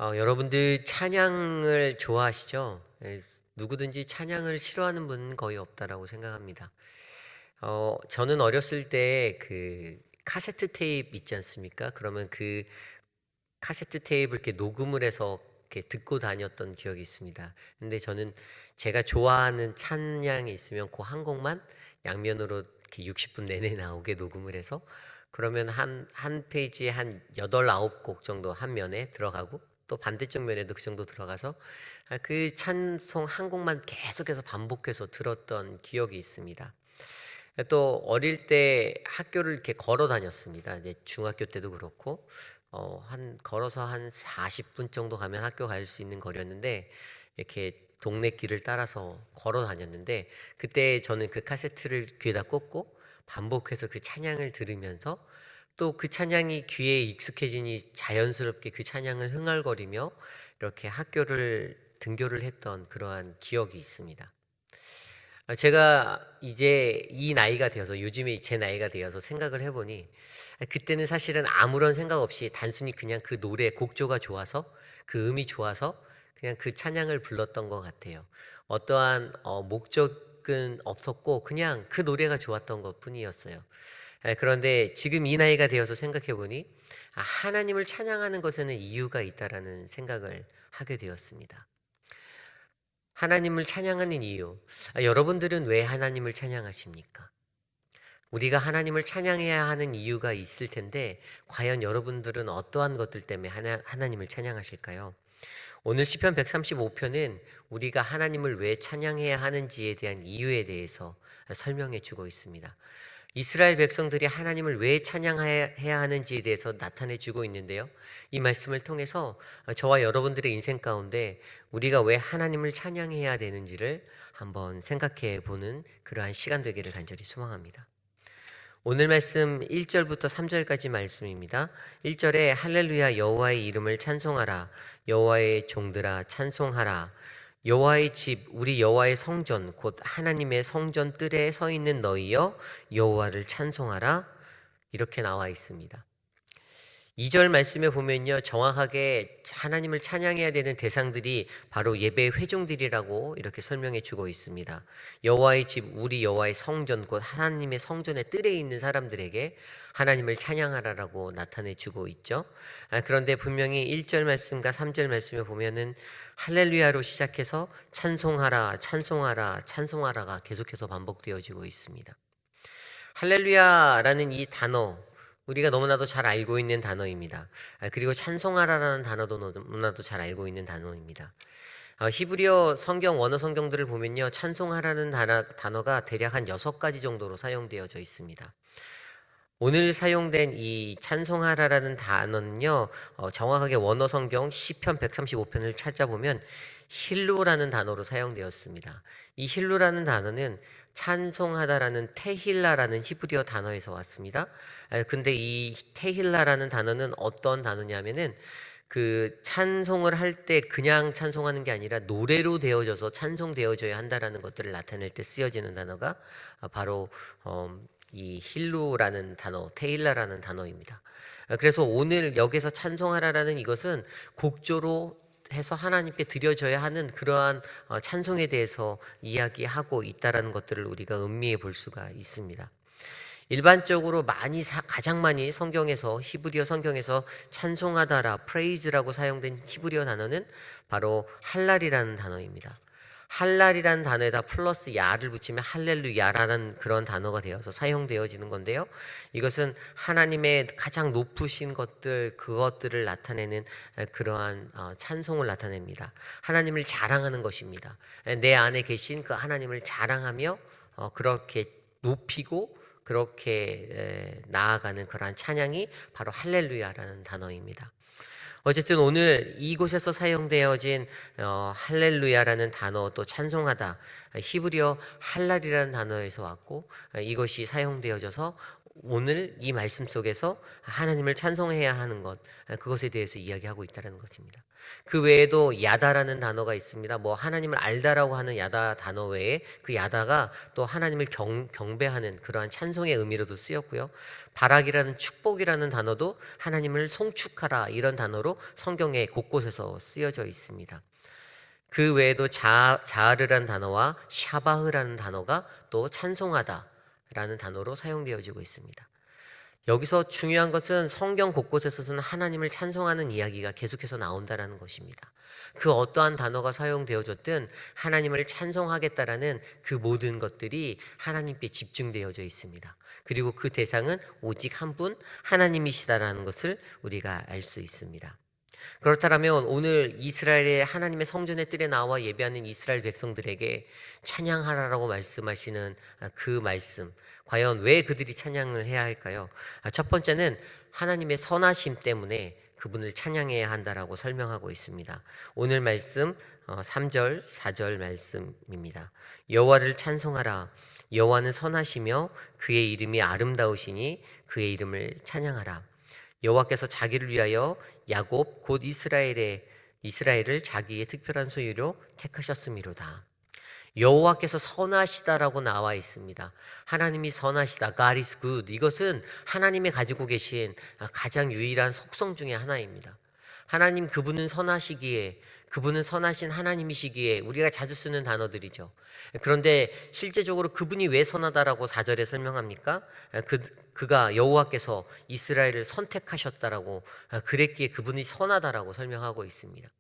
여러분들 찬양을 좋아하시죠? 누구든지 찬양을 싫어하는 분은 거의 없다라고 생각합니다. 저는 어렸을 때 그 카세트 테이프 있지 않습니까? 그러면 그 카세트 테이프를 이렇게 녹음을 해서 이렇게 듣고 다녔던 기억이 있습니다. 근데 저는 제가 좋아하는 찬양이 있으면 그 한 곡만 양면으로 이렇게 60분 내내 나오게 녹음을 해서 그러면 한 페이지에 한 8, 9곡 정도 한 면에 들어가고 또 반대쪽 면에도 그 정도 들어가서 그 찬송 한 곡만 계속해서 반복해서 들었던 기억이 있습니다. 또 어릴 때 학교를 이렇게 걸어 다녔습니다. 이제 중학교 때도 그렇고 걸어서 한 40분 정도 가면 학교 갈 수 있는 거리였는데 이렇게 동네 길을 따라서 걸어 다녔는데 그때 저는 그 카세트를 귀에다 꽂고 반복해서 그 찬양을 들으면서 또 그 찬양이 귀에 익숙해지니 자연스럽게 그 찬양을 흥얼거리며 이렇게 학교를 등교를 했던 그러한 기억이 있습니다. 제가 이제 이 나이가 되어서 요즘에 제 나이가 되어서 생각을 해보니 그때는 사실은 아무런 생각 없이 단순히 그냥 그 노래 곡조가 좋아서 그 음이 좋아서 그냥 그 찬양을 불렀던 것 같아요. 어떠한 목적은 없었고 그냥 그 노래가 좋았던 것 뿐이었어요. 그런데 지금 이 나이가 되어서 생각해 보니 하나님을 찬양하는 것에는 이유가 있다라는 생각을 하게 되었습니다. 하나님을 찬양하는 이유. 여러분들은 왜 하나님을 찬양하십니까? 우리가 하나님을 찬양해야 하는 이유가 있을 텐데 과연 여러분들은 어떠한 것들 때문에 하나님을 찬양하실까요? 오늘 시편 135편은 우리가 하나님을 왜 찬양해야 하는지에 대한 이유에 대해서 설명해 주고 있습니다. 이스라엘 백성들이 하나님을 왜 찬양해야 하는지에 대해서 나타내 주고 있는데요. 이 말씀을 통해서 저와 여러분들의 인생 가운데 우리가 왜 하나님을 찬양해야 되는지를 한번 생각해 보는 그러한 시간 되기를 간절히 소망합니다. 오늘 말씀 1절부터 3절까지 말씀입니다. 1절에 할렐루야 여호와의 이름을 찬송하라. 여호와의 종들아 찬송하라. 여호와의 집 우리 여호와의 성전 곧 하나님의 성전 뜰에 서 있는 너희여 여호와를 찬송하라. 이렇게 나와 있습니다. 2절 말씀에 보면요, 정확하게 하나님을 찬양해야 되는 대상들이 바로 예배의 회중들이라고 이렇게 설명해 주고 있습니다. 여호와의 집 우리 여호와의 성전 곧 하나님의 성전의 뜰에 있는 사람들에게 하나님을 찬양하라라고 나타내 주고 있죠. 그런데 분명히 1절 말씀과 3절 말씀에 보면은 할렐루야로 시작해서 찬송하라 찬송하라 찬송하라가 계속해서 반복되어지고 있습니다. 할렐루야라는 이 단어 우리가 너무나도 잘 알고 있는 단어입니다. 그리고 찬송하라라는 단어도 너무나도 잘 알고 있는 단어입니다. 히브리어 성경 원어 성경들을 보면요, 찬송하라는 단어가 대략 한 6가지 정도로 사용되어져 있습니다. 오늘 사용된 이 찬송하라라는 단어는요, 정확하게 원어 성경 시편 135편을 찾아보면 힐루라는 단어로 사용되었습니다. 이 힐루라는 단어는 찬송하다라는 테힐라라는 히브리어 단어에서 왔습니다. 근데 이 테힐라라는 단어는 어떤 단어냐면은 그 찬송을 할 때 그냥 찬송하는 게 아니라 노래로 되어져서 찬송되어져야 한다라는 것들을 나타낼 때 쓰여지는 단어가 바로 이 힐루라는 단어, 테일라라는 단어입니다. 그래서 오늘 여기서 찬송하라라는 이것은 곡조로 해서 하나님께 드려져야 하는 그러한 찬송에 대해서 이야기하고 있다라는 것들을 우리가 음미해 볼 수가 있습니다. 일반적으로 가장 많이 성경에서 히브리어 성경에서 찬송하다라 프레이즈라고 사용된 히브리어 단어는 바로 할랄이라는 단어입니다. 할랄이라는 단어에다 플러스 야를 붙이면 할렐루야라는 그런 단어가 되어서 사용되어지는 건데요. 이것은 하나님의 가장 높으신 것들 그것들을 나타내는 그러한 찬송을 나타냅니다. 하나님을 자랑하는 것입니다. 내 안에 계신 그 하나님을 자랑하며 그렇게 높이고 그렇게 나아가는 그러한 찬양이 바로 할렐루야라는 단어입니다. 어쨌든 오늘 이곳에서 사용되어진 할렐루야라는 단어 또 찬송하다 히브리어 할랄이라는 단어에서 왔고 이것이 사용되어져서 오늘 이 말씀 속에서 하나님을 찬송해야 하는 것, 그것에 대해서 이야기하고 있다는 것입니다. 그 외에도 야다라는 단어가 있습니다. 뭐 하나님을 알다라고 하는 야다 단어 외에 그 야다가 또 하나님을 경배하는 그러한 찬송의 의미로도 쓰였고요. 바락이라는 축복이라는 단어도 하나님을 송축하라, 이런 단어로 성경에 곳곳에서 쓰여져 있습니다. 그 외에도 자르라는 단어와 샤바흐라는 단어가 또 찬송하다라는 단어로 사용되어지고 있습니다. 여기서 중요한 것은 성경 곳곳에서는 하나님을 찬송하는 이야기가 계속해서 나온다는 것입니다. 그 어떠한 단어가 사용되어졌든 하나님을 찬송하겠다라는 그 모든 것들이 하나님께 집중되어져 있습니다. 그리고 그 대상은 오직 한 분 하나님이시다라는 것을 우리가 알 수 있습니다. 그렇다면 오늘 이스라엘의 하나님의 성전의 뜰에 나와 예배하는 이스라엘 백성들에게 찬양하라라고 말씀하시는 그 말씀, 과연 왜 그들이 찬양을 해야 할까요? 첫 번째는 하나님의 선하심 때문에 그분을 찬양해야 한다라고 설명하고 있습니다. 오늘 말씀 3절 4절 말씀입니다. 여호와를 찬송하라. 여호와는 선하시며 그의 이름이 아름다우시니 그의 이름을 찬양하라. 여호와께서 자기를 위하여 야곱 곧 이스라엘을 자기의 특별한 소유로 택하셨음이로다. 여호와께서 선하시다라고 나와 있습니다. 하나님이 선하시다, God is good. 이것은 하나님이 가지고 계신 가장 유일한 속성 중에 하나입니다. 하나님 그분은 선하시기에, 그분은 선하신 하나님이시기에 우리가 자주 쓰는 단어들이죠. 그런데 실제적으로 그분이 왜 선하다라고 4절에 설명합니까? 그가 여호와께서 이스라엘을 선택하셨다라고, 그랬기에 그분이 선하다라고 설명하고 있습니다.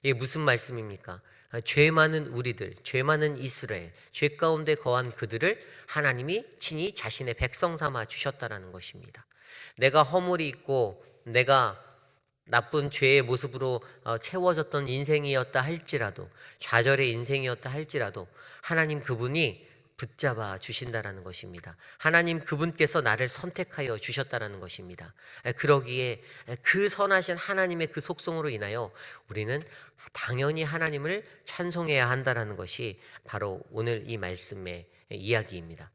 이게 무슨 말씀입니까? 죄 많은 우리들, 죄 많은 이스라엘, 죄 가운데 거한 그들을 하나님이 친히 자신의 백성 삼아 주셨다라는 것입니다. 내가 허물이 있고 내가 나쁜 죄의 모습으로 채워졌던 인생이었다 할지라도, 좌절의 인생이었다 할지라도 하나님 그분이 붙잡아 주신다라는 것입니다. 하나님 그분께서 나를 선택하여 주셨다라는 것입니다. 그러기에 그 선하신 하나님의 그 속성으로 인하여 우리는 당연히 하나님을 찬송해야 한다라는 것이 바로 오늘 이 말씀의 이야기입니다.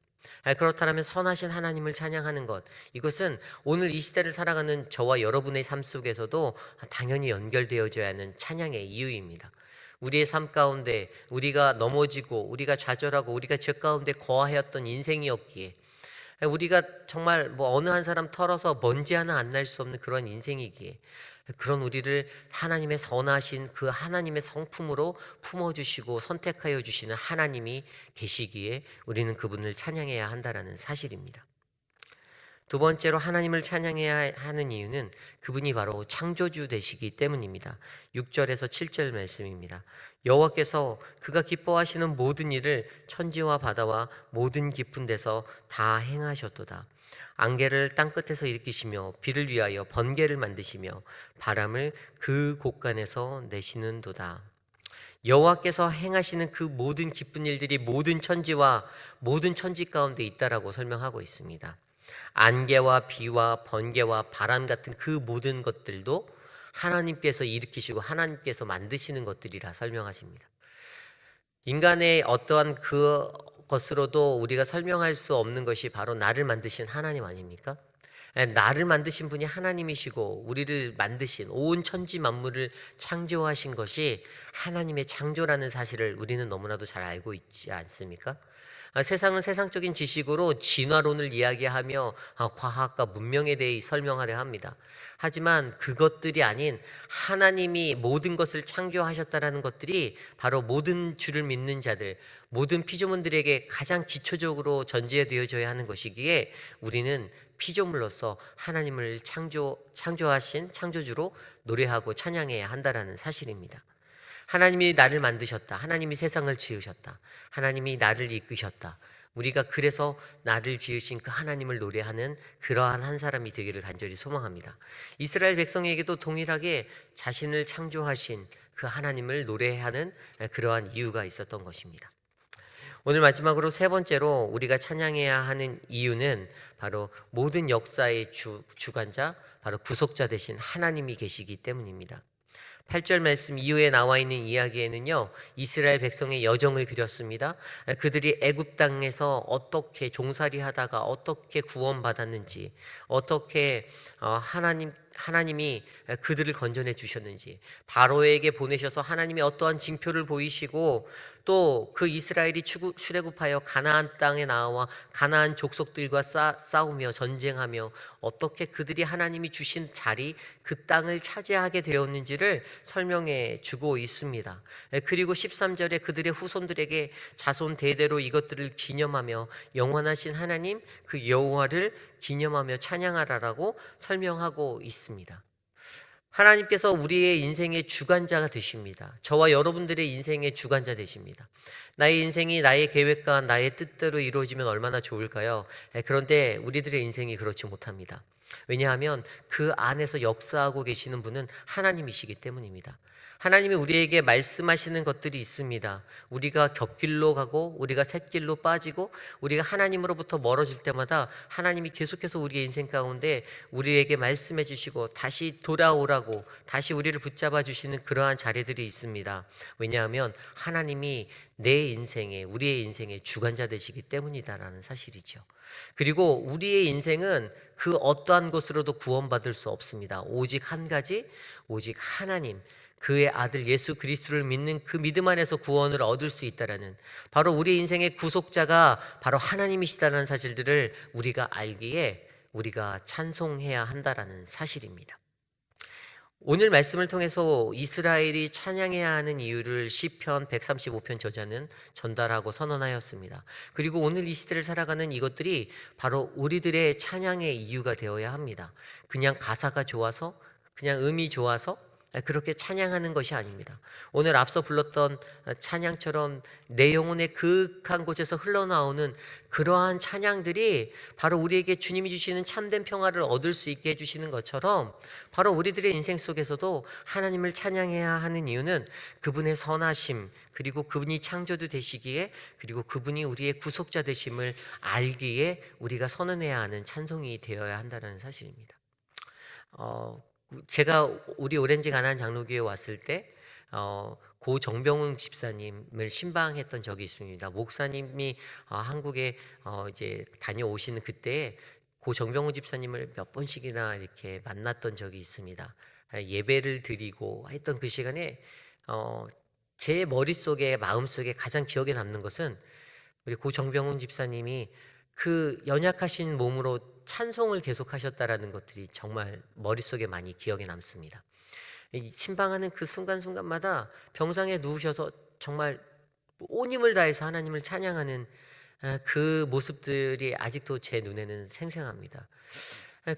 그렇다면 선하신 하나님을 찬양하는 것, 이것은 오늘 이 시대를 살아가는 저와 여러분의 삶 속에서도 당연히 연결되어져야 하는 찬양의 이유입니다. 우리의 삶 가운데 우리가 넘어지고 우리가 좌절하고 우리가 죄 가운데 거하였던 인생이었기에, 우리가 정말 어느 한 사람 털어서 먼지 하나 안 날 수 없는 그런 인생이기에, 그런 우리를 하나님의 선하신 그 하나님의 성품으로 품어주시고 선택하여 주시는 하나님이 계시기에 우리는 그분을 찬양해야 한다는 사실입니다. 두 번째로 하나님을 찬양해야 하는 이유는 그분이 바로 창조주 되시기 때문입니다. 6절에서 7절 말씀입니다. 여호와께서 그가 기뻐하시는 모든 일을 천지와 바다와 모든 깊은 데서 다 행하셨도다. 안개를 땅끝에서 일으키시며 비를 위하여 번개를 만드시며 바람을 그 곳간에서 내시는도다. 여호와께서 행하시는 그 모든 기쁜 일들이 모든 천지와 모든 천지 가운데 있다라고 설명하고 있습니다. 안개와 비와 번개와 바람 같은 그 모든 것들도 하나님께서 일으키시고 하나님께서 만드시는 것들이라 설명하십니다. 인간의 어떠한 그것으로도 우리가 설명할 수 없는 것이 바로 나를 만드신 하나님 아닙니까? 나를 만드신 분이 하나님이시고 우리를 만드신 온 천지 만물을 창조하신 것이 하나님의 창조라는 사실을 우리는 너무나도 잘 알고 있지 않습니까? 세상은 세상적인 지식으로 진화론을 이야기하며 과학과 문명에 대해 설명하려 합니다. 하지만 그것들이 아닌 하나님이 모든 것을 창조하셨다는 것들이 바로 모든 주를 믿는 자들, 모든 피조물들에게 가장 기초적으로 전제되어져야 하는 것이기에 우리는 피조물로서 하나님을 창조하신 창조주로 노래하고 찬양해야 한다는 사실입니다. 하나님이 나를 만드셨다. 하나님이 세상을 지으셨다. 하나님이 나를 이끄셨다. 우리가 그래서 나를 지으신 그 하나님을 노래하는 그러한 한 사람이 되기를 간절히 소망합니다. 이스라엘 백성에게도 동일하게 자신을 창조하신 그 하나님을 노래하는 그러한 이유가 있었던 것입니다. 오늘 마지막으로 세 번째로 우리가 찬양해야 하는 이유는 바로 모든 역사의 주관자, 바로 구속자 되신 하나님이 계시기 때문입니다. 8절 말씀 이후에 나와 있는 이야기에는요, 이스라엘 백성의 여정을 그렸습니다. 그들이 애굽 땅에서 어떻게 종살이 하다가 어떻게 구원받았는지, 어떻게 하나님이 그들을 건져내 주셨는지, 바로에게 보내셔서 하나님이 어떠한 징표를 보이시고, 또 그 이스라엘이 출애굽하여 가나안 땅에 나와 가나안 족속들과 싸우며 전쟁하며 어떻게 그들이 하나님이 주신 자리, 그 땅을 차지하게 되었는지를 설명해 주고 있습니다. 그리고 13절에 그들의 후손들에게 자손 대대로 이것들을 기념하며 영원하신 하나님 그 여호와를 기념하며 찬양하라라고 설명하고 있습니다. 하나님께서 우리의 인생의 주관자가 되십니다. 저와 여러분들의 인생의 주관자 되십니다. 나의 인생이 나의 계획과 나의 뜻대로 이루어지면 얼마나 좋을까요? 그런데 우리들의 인생이 그렇지 못합니다. 왜냐하면 그 안에서 역사하고 계시는 분은 하나님이시기 때문입니다. 하나님이 우리에게 말씀하시는 것들이 있습니다. 우리가 곁길로 가고 우리가 샛길로 빠지고 우리가 하나님으로부터 멀어질 때마다 하나님이 계속해서 우리의 인생 가운데 우리에게 말씀해 주시고 다시 돌아오라고 다시 우리를 붙잡아 주시는 그러한 자리들이 있습니다. 왜냐하면 하나님이 내 인생에 우리의 인생의 주관자 되시기 때문이다라는 사실이죠. 그리고 우리의 인생은 그 어떠한 것으로도 구원받을 수 없습니다. 오직 한 가지, 오직 하나님, 그의 아들 예수 그리스도를 믿는 그 믿음 안에서 구원을 얻을 수 있다라는, 바로 우리 인생의 구속자가 바로 하나님이시다라는 사실들을 우리가 알기에 우리가 찬송해야 한다라는 사실입니다. 오늘 말씀을 통해서 이스라엘이 찬양해야 하는 이유를 시편 135편 저자는 전달하고 선언하였습니다. 그리고 오늘 이 시대를 살아가는 이것들이 바로 우리들의 찬양의 이유가 되어야 합니다. 그냥 가사가 좋아서, 그냥 음이 좋아서 그렇게 찬양하는 것이 아닙니다. 오늘 앞서 불렀던 찬양처럼 내 영혼의 그윽한 곳에서 흘러나오는 그러한 찬양들이 바로 우리에게 주님이 주시는 참된 평화를 얻을 수 있게 해주시는 것처럼, 바로 우리들의 인생 속에서도 하나님을 찬양해야 하는 이유는 그분의 선하심, 그리고 그분이 창조주 되시기에, 그리고 그분이 우리의 구속자 되심을 알기에 우리가 선언해야 하는 찬송이 되어야 한다는 사실입니다. 제가 우리 오렌지 가나안 장로교회에 왔을 때 고 정병훈 집사님을 신방했던 적이 있습니다. 목사님이 한국에 이제 다녀오시는 그때에 고 정병훈 집사님을 몇 번씩이나 이렇게 만났던 적이 있습니다. 예배를 드리고 했던 그 시간에 제 머릿속에, 마음속에 가장 기억에 남는 것은 우리 고 정병훈 집사님이 그 연약하신 몸으로 찬송을 계속하셨다라는 것들이 정말 머릿속에 많이 기억에 남습니다. 신방하는 그 순간순간마다 병상에 누우셔서 정말 온 힘을 다해서 하나님을 찬양하는 그 모습들이 아직도 제 눈에는 생생합니다.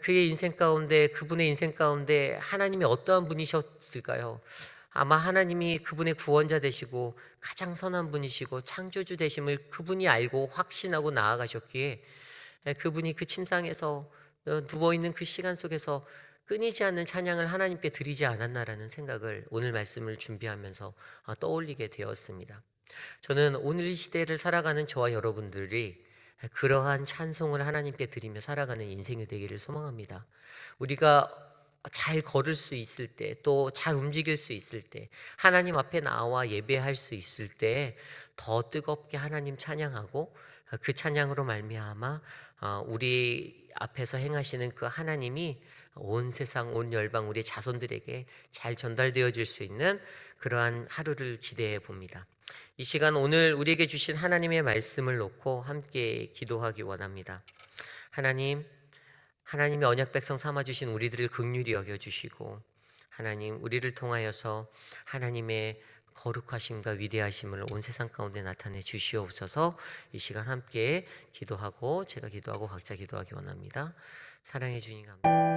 그의 인생 가운데, 그분의 인생 가운데 하나님이 어떠한 분이셨을까요? 아마 하나님이 그분의 구원자 되시고 가장 선한 분이시고 창조주 되심을 그분이 알고 확신하고 나아가셨기에 그분이 그 침상에서 누워있는 그 시간 속에서 끊이지 않는 찬양을 하나님께 드리지 않았나라는 생각을 오늘 말씀을 준비하면서 떠올리게 되었습니다. 저는 오늘 이 시대를 살아가는 저와 여러분들이 그러한 찬송을 하나님께 드리며 살아가는 인생이 되기를 소망합니다. 우리가 잘 걸을 수 있을 때, 또 잘 움직일 수 있을 때, 하나님 앞에 나와 예배할 수 있을 때 더 뜨겁게 하나님 찬양하고 그 찬양으로 말미암아 우리 앞에서 행하시는 그 하나님이 온 세상, 온 열방, 우리 자손들에게 잘 전달되어질 수 있는 그러한 하루를 기대해 봅니다. 이 시간 오늘 우리에게 주신 하나님의 말씀을 놓고 함께 기도하기 원합니다. 하나님이 언약 백성 삼아주신 우리들을 긍휼히 여겨주시고, 하나님 우리를 통하여서 하나님의 거룩하심과 위대하심을 온 세상 가운데 나타내 주시옵소서. 이 시간 함께 기도하고 제가 기도하고 각자 기도하기 원합니다. 사랑해 주님 감사합니다.